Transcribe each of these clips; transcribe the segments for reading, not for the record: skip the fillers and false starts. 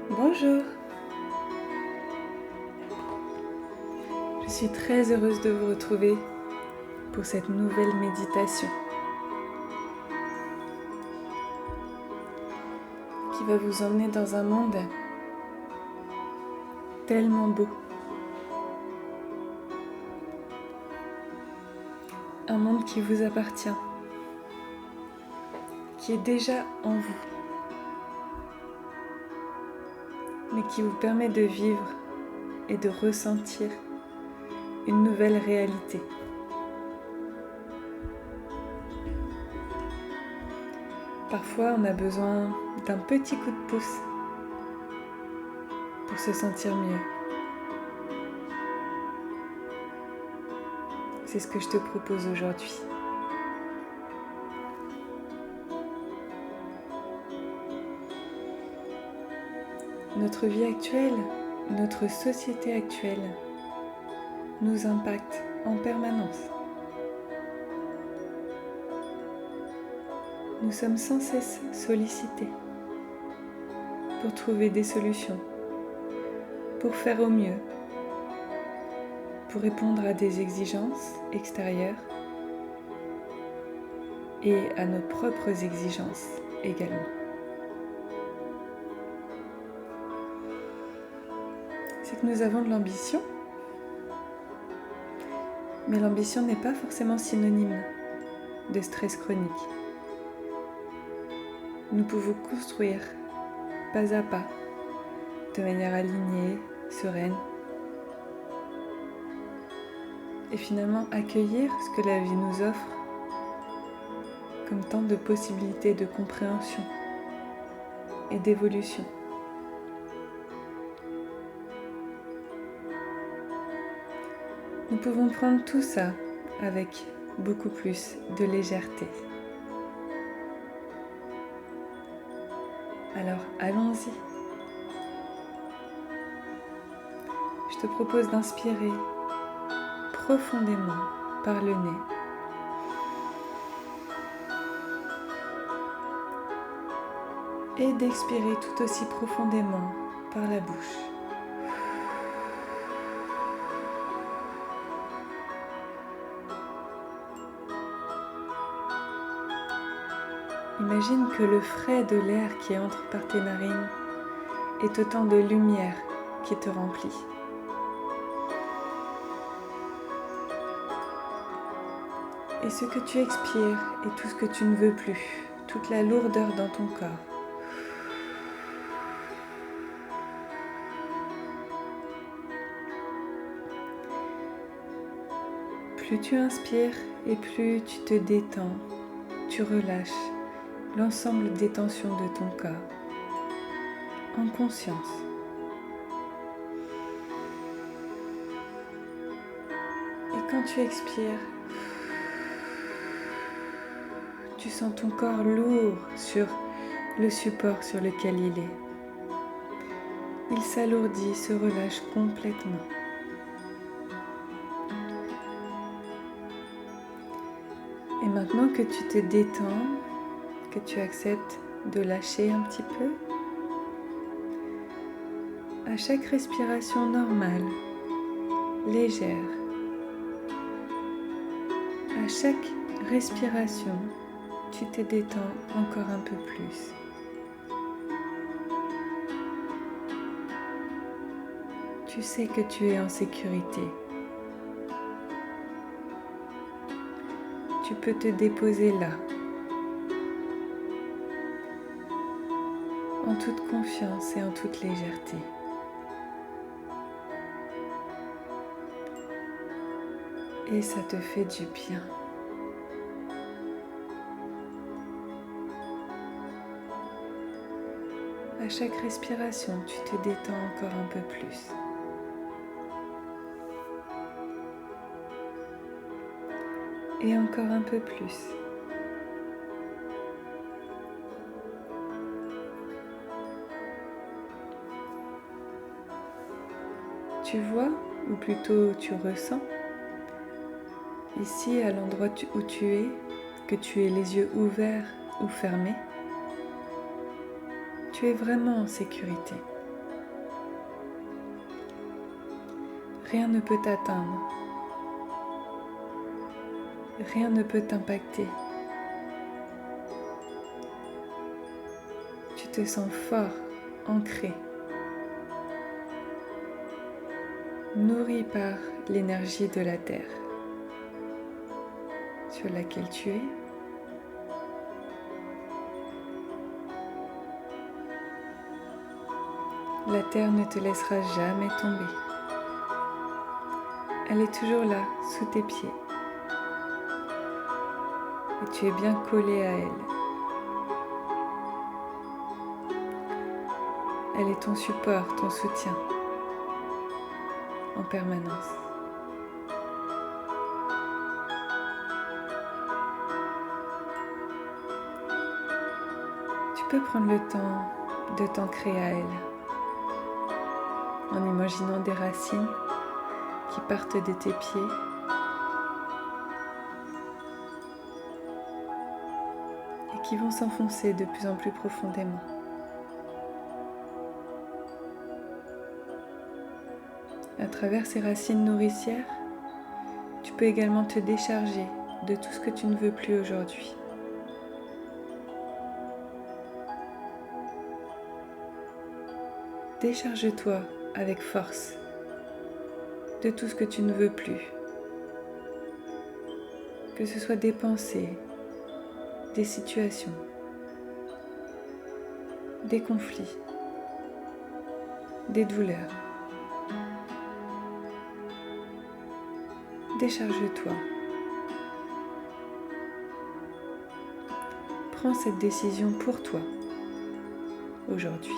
Bonjour, je suis très heureuse de vous retrouver pour cette nouvelle méditation qui va vous emmener dans un monde tellement beau, un monde qui vous appartient, qui est déjà en vous, mais qui vous permet de vivre et de ressentir une nouvelle réalité. Parfois, on a besoin d'un petit coup de pouce pour se sentir mieux. C'est ce que je te propose aujourd'hui. Notre vie actuelle, notre société actuelle nous impacte en permanence. Nous sommes sans cesse sollicités pour trouver des solutions, pour faire au mieux, pour répondre à des exigences extérieures et à nos propres exigences également. C'est que nous avons de l'ambition, mais l'ambition n'est pas forcément synonyme de stress chronique. Nous pouvons construire pas à pas, de manière alignée, sereine, et finalement accueillir ce que la vie nous offre comme tant de possibilités de compréhension et d'évolution. Nous pouvons prendre tout ça avec beaucoup plus de légèreté. Alors allons-y. Je te propose d'inspirer profondément par le nez. Et d'expirer tout aussi profondément par la bouche. Imagine que le frais de l'air qui entre par tes narines est autant de lumière qui te remplit. Et ce que tu expires est tout ce que tu ne veux plus, toute la lourdeur dans ton corps. Plus tu inspires et plus tu te détends, tu relâches l'ensemble des tensions de ton corps en conscience. Et quand tu expires, tu sens ton corps lourd sur le support sur lequel il est. Il s'alourdit, se relâche complètement. Et maintenant que tu te détends, que tu acceptes de lâcher un petit peu, à chaque respiration normale, légère, à chaque respiration, tu te détends encore un peu plus. Tu sais que tu es en sécurité. Tu peux te déposer là, en toute confiance et en toute légèreté. Et ça te fait du bien. À chaque respiration, tu te détends encore un peu plus. Et encore un peu plus. Tu vois, ou plutôt tu ressens, ici à l'endroit où tu es, que tu aies les yeux ouverts ou fermés, tu es vraiment en sécurité. Rien ne peut t'atteindre. Rien ne peut t'impacter. Tu te sens fort, ancré, nourri par l'énergie de la Terre sur laquelle tu es. La Terre ne te laissera jamais tomber. Elle est toujours là, sous tes pieds. Et tu es bien collé à elle. Elle est ton support, ton soutien, en permanence. Tu peux prendre le temps de t'ancrer à elle, en imaginant des racines qui partent de tes pieds et qui vont s'enfoncer de plus en plus profondément. À travers ces racines nourricières, tu peux également te décharger de tout ce que tu ne veux plus aujourd'hui. Décharge-toi avec force de tout ce que tu ne veux plus, que ce soit des pensées, des situations, des conflits, des douleurs. Décharge-toi. Prends cette décision pour toi, aujourd'hui.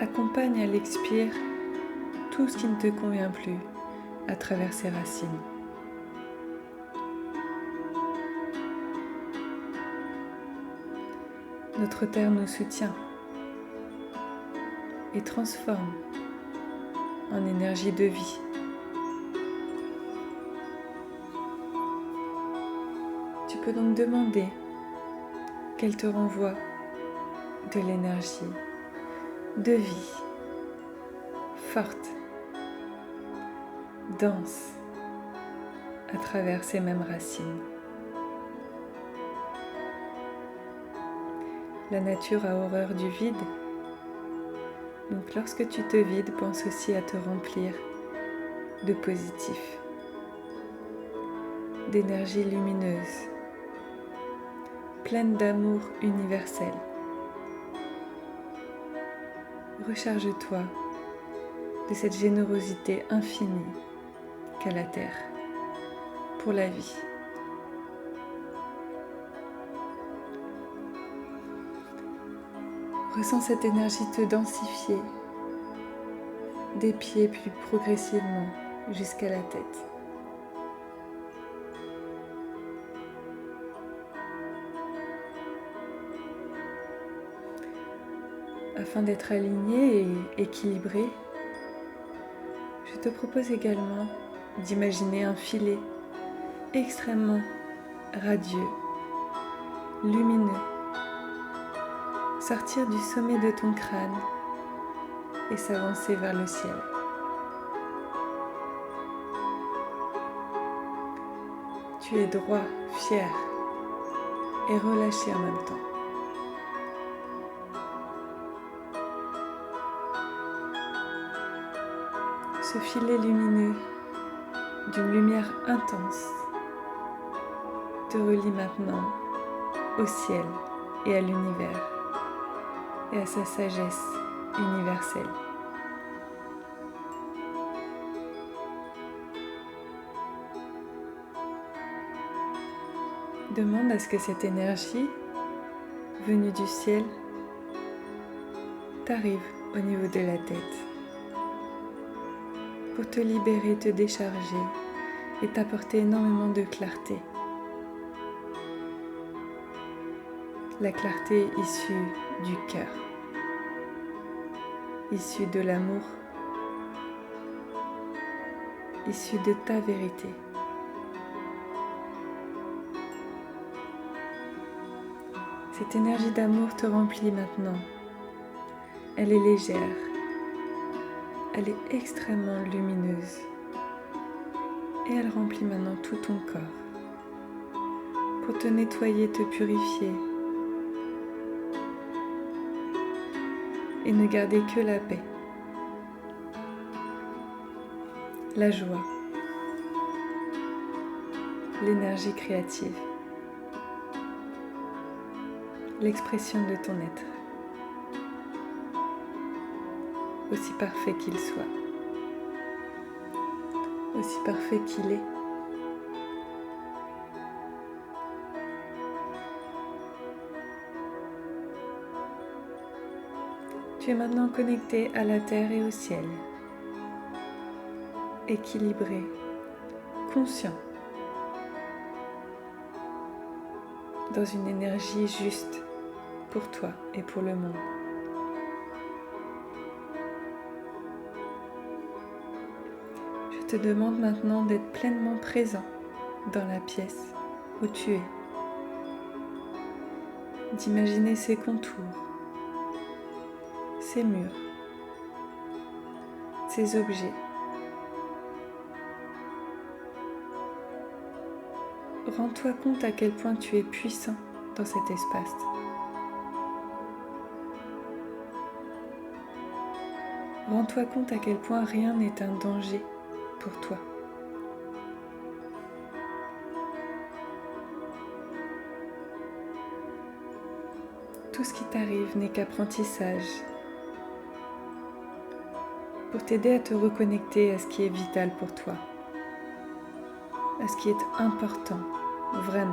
Accompagne à l'expire tout ce qui ne te convient plus à travers ces racines. Notre terre nous soutient et transforme en énergie de vie. Tu peux donc demander qu'elle te renvoie de l'énergie de vie, forte, dense, à travers ces mêmes racines. La nature a horreur du vide, donc lorsque tu te vides, pense aussi à te remplir de positif, d'énergie lumineuse, pleine d'amour universel. Recharge-toi de cette générosité infinie qu'a la Terre pour la vie. Ressens cette énergie te densifier des pieds puis progressivement jusqu'à la tête. Afin d'être aligné et équilibré, je te propose également d'imaginer un filet extrêmement radieux, lumineux, sortir du sommet de ton crâne et s'avancer vers le ciel. Tu es droit, fier et relâché en même temps. Ce filet lumineux d'une lumière intense te relie maintenant au ciel et à l'univers et à sa sagesse universelle. Demande à ce que cette énergie venue du ciel t'arrive au niveau de la tête pour te libérer, te décharger et t'apporter énormément de clarté. La clarté issue du cœur, issue de l'amour, issue de ta vérité. Cette énergie d'amour te remplit maintenant. Elle est légère, elle est extrêmement lumineuse et elle remplit maintenant tout ton corps pour te nettoyer, te purifier et ne garder que la paix, la joie, l'énergie créative, l'expression de ton être, aussi parfait qu'il soit, aussi parfait qu'il est. Tu es maintenant connecté à la terre et au ciel, équilibré, conscient, dans une énergie juste pour toi et pour le monde. Je te demande maintenant d'être pleinement présent dans la pièce où tu es, d'imaginer ses contours, ses murs, ses objets. Rends-toi compte à quel point tu es puissant dans cet espace. Rends-toi compte à quel point rien n'est un danger pour toi. Tout ce qui t'arrive n'est qu'apprentissage pour t'aider à te reconnecter à ce qui est vital pour toi, à ce qui est important, vraiment.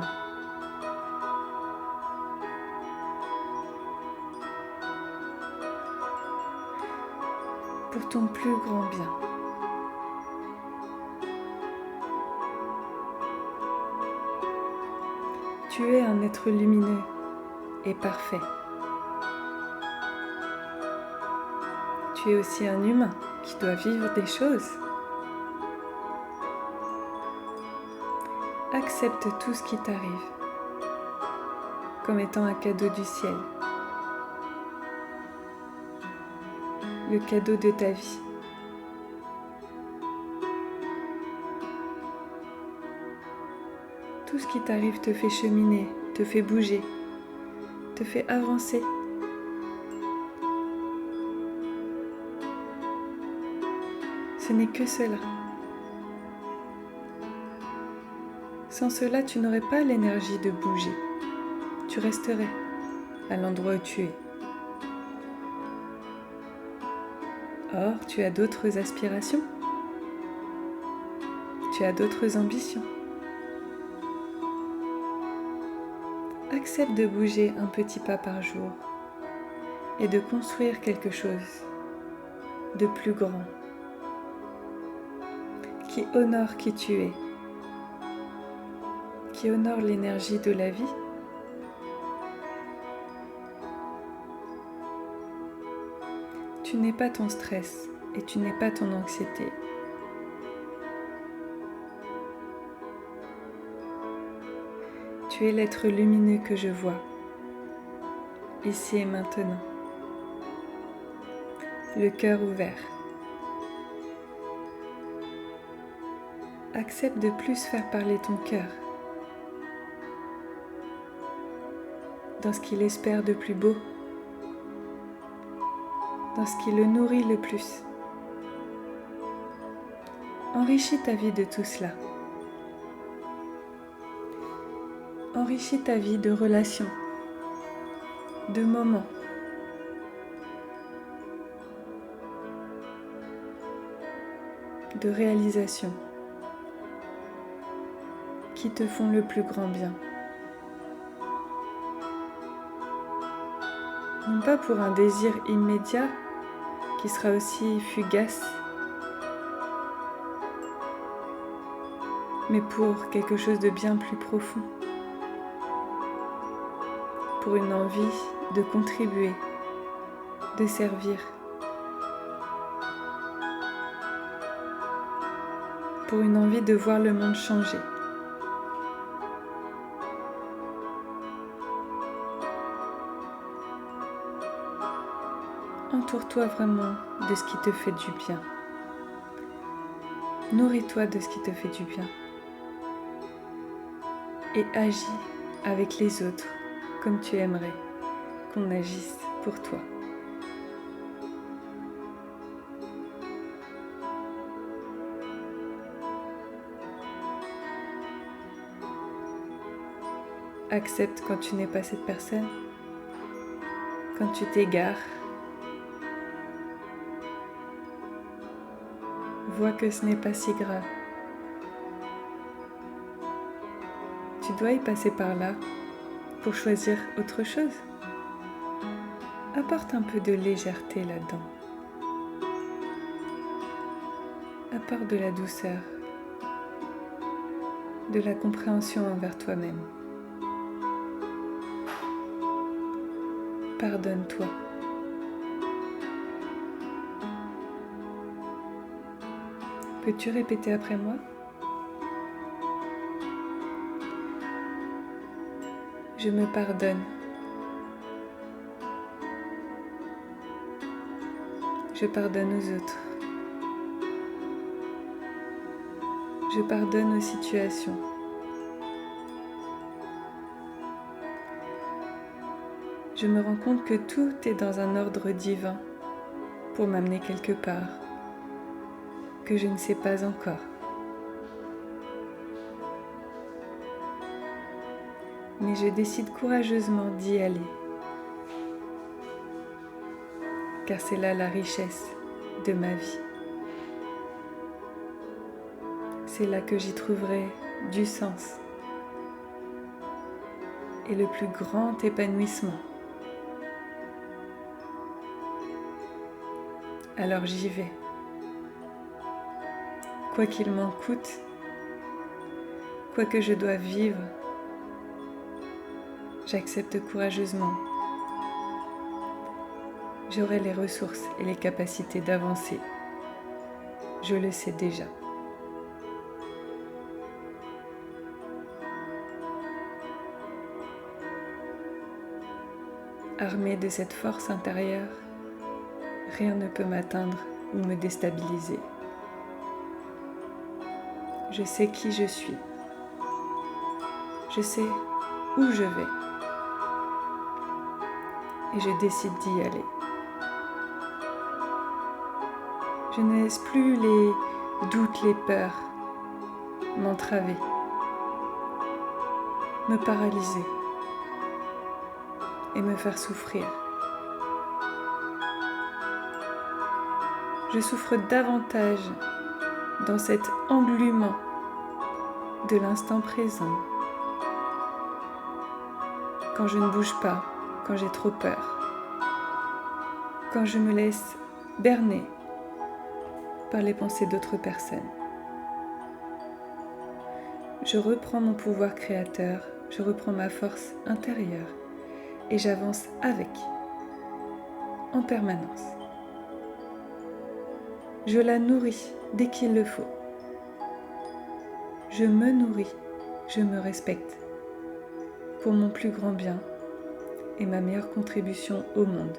Pour ton plus grand bien. Tu es un être lumineux et parfait. Tu es aussi un humain qui doit vivre des choses. Accepte tout ce qui t'arrive comme étant un cadeau du ciel, le cadeau de ta vie. Tout ce qui t'arrive te fait cheminer, te fait bouger, te fait avancer. Ce n'est que cela. Sans cela, tu n'aurais pas l'énergie de bouger. Tu resterais à l'endroit où tu es. Or, tu as d'autres aspirations. Tu as d'autres ambitions. Accepte de bouger un petit pas par jour et de construire quelque chose de plus grand qui honore qui tu es, qui honore l'énergie de la vie. Tu n'es pas ton stress et tu n'es pas ton anxiété. Tu es l'être lumineux que je vois, ici et maintenant, le cœur ouvert. Accepte de plus faire parler ton cœur dans ce qu'il espère de plus beau, dans ce qui le nourrit le plus. Enrichis ta vie de tout cela. Enrichis ta vie de relations, de moments, de réalisations qui te font le plus grand bien. Non pas pour un désir immédiat qui sera aussi fugace, mais pour quelque chose de bien plus profond, pour une envie de contribuer, de servir, pour une envie de voir le monde changer. Entoure-toi vraiment de ce qui te fait du bien. Nourris-toi de ce qui te fait du bien et agis avec les autres comme tu aimerais qu'on agisse pour toi. Accepte quand tu n'es pas cette personne, quand tu t'égares. Vois que ce n'est pas si grave. Tu dois y passer par là pour choisir autre chose. Apporte un peu de légèreté là-dedans. Apporte de la douceur, de la compréhension envers toi-même. Pardonne-toi. Peux-tu répéter après moi? Je me pardonne. Je pardonne aux autres. Je pardonne aux situations. Je me rends compte que tout est dans un ordre divin pour m'amener quelque part que je ne sais pas encore. Mais je décide courageusement d'y aller, car c'est là la richesse de ma vie. C'est là que j'y trouverai du sens et le plus grand épanouissement. Alors j'y vais. Quoi qu'il m'en coûte, quoi que je doive vivre, j'accepte courageusement. J'aurai les ressources et les capacités d'avancer. Je le sais déjà. Armée de cette force intérieure, rien ne peut m'atteindre ou me déstabiliser. Je sais qui je suis. Je sais où je vais. Et je décide d'y aller. Je ne laisse plus les doutes, les peurs m'entraver, me paralyser et me faire souffrir. Je souffre davantage dans cet englument de l'instant présent, quand je ne bouge pas, quand j'ai trop peur, quand je me laisse berner par les pensées d'autres personnes. Je reprends mon pouvoir créateur, je reprends ma force intérieure et j'avance avec, en permanence. Je la nourris dès qu'il le faut. Je me nourris, je me respecte pour mon plus grand bien et ma meilleure contribution au monde.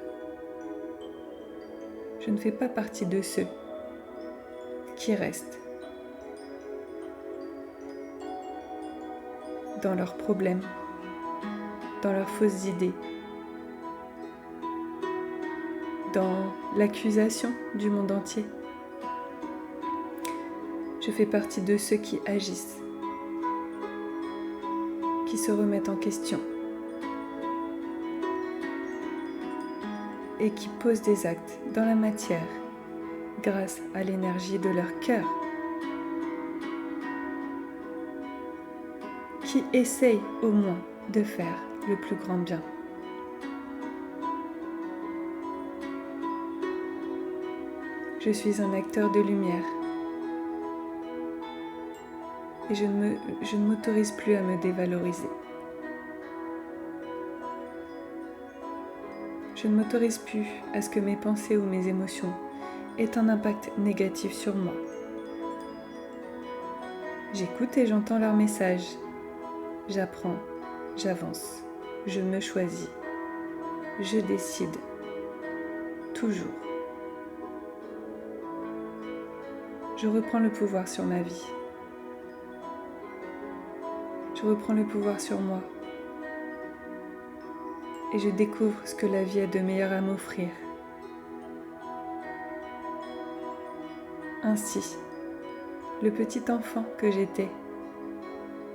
Je ne fais pas partie de ceux qui restent dans leurs problèmes, dans leurs fausses idées, dans l'accusation du monde entier. Je fais partie de ceux qui agissent, qui se remettent en question et qui posent des actes dans la matière grâce à l'énergie de leur cœur, qui essayent au moins de faire le plus grand bien. Je suis un acteur de lumière et je ne m'autorise plus à me dévaloriser. Je ne m'autorise plus à ce que mes pensées ou mes émotions aient un impact négatif sur moi. J'écoute et j'entends leurs messages. J'apprends, j'avance, je me choisis, je décide, toujours. je reprends le pouvoir sur ma vie. Je reprends le pouvoir sur moi. Et je découvre ce que la vie a de meilleur à m'offrir. Ainsi, le petit enfant que j'étais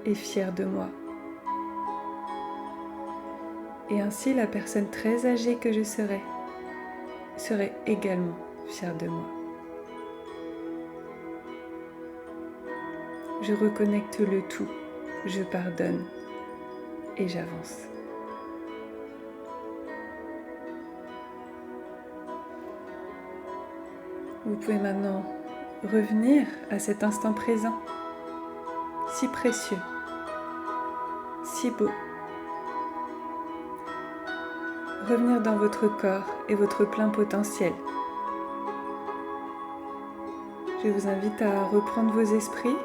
est fier de moi. Et ainsi, la personne très âgée que je serai également fière de moi. Je reconnecte le tout, je pardonne et j'avance. Vous pouvez maintenant revenir à cet instant présent, si précieux, si beau. Revenir dans votre corps et votre plein potentiel. Je vous invite à reprendre vos esprits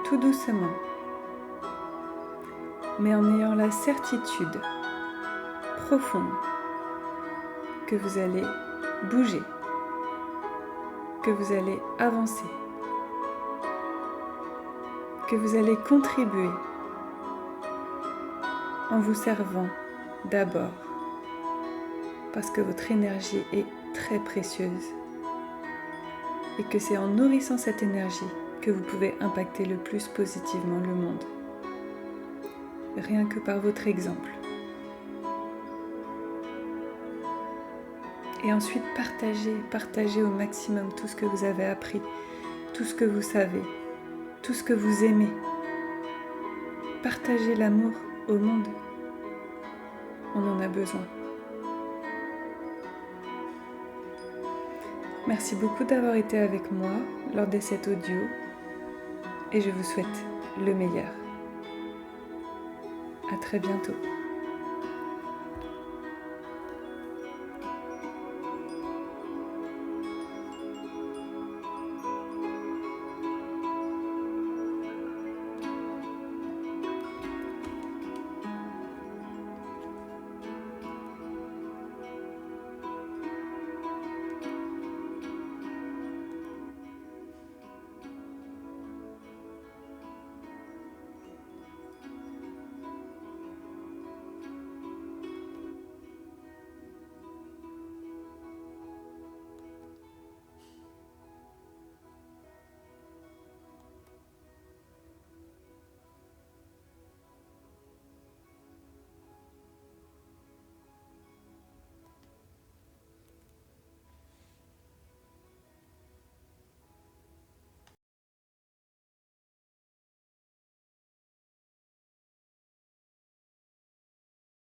tout doucement, mais en ayant la certitude profonde que vous allez bouger, que vous allez avancer, que vous allez contribuer en vous servant d'abord parce que votre énergie est très précieuse et que c'est en nourrissant cette énergie que vous pouvez impacter le plus positivement le monde, rien que par votre exemple. Et ensuite partagez au maximum tout ce que vous avez appris, tout ce que vous savez, tout ce que vous aimez. Partagez l'amour au monde. On en a besoin. Merci beaucoup d'avoir été avec moi lors de cet audio et je vous souhaite le meilleur. À très bientôt.